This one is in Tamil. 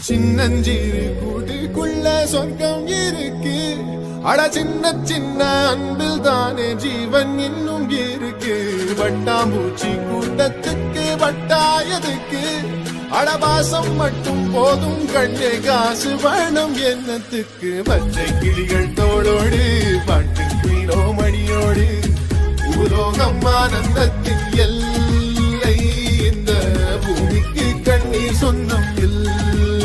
சின்னஞ்சிறு கூட்டுக்குள்ள சொர்க்கம் இருக்கு. அட சின்ன சின்ன அன்பில் தானே ஜீவன் இன்னும் இருக்கு. வட்டாம்பூச்சி கூட்டத்துக்கு வட்டாயதுக்கு அடபாசம் மட்டும் போதும் கண்ணே, காசு வேணும் எண்ணத்துக்கு. பச்சை கிளிகள் தோளோடு பாட்டு குயிலோ மணியோடு பூலோகம் ஆனந்தத்தின் எல்லை. இந்த பூமிக்கு கண்ணீர் சொந்தம் இல்லை.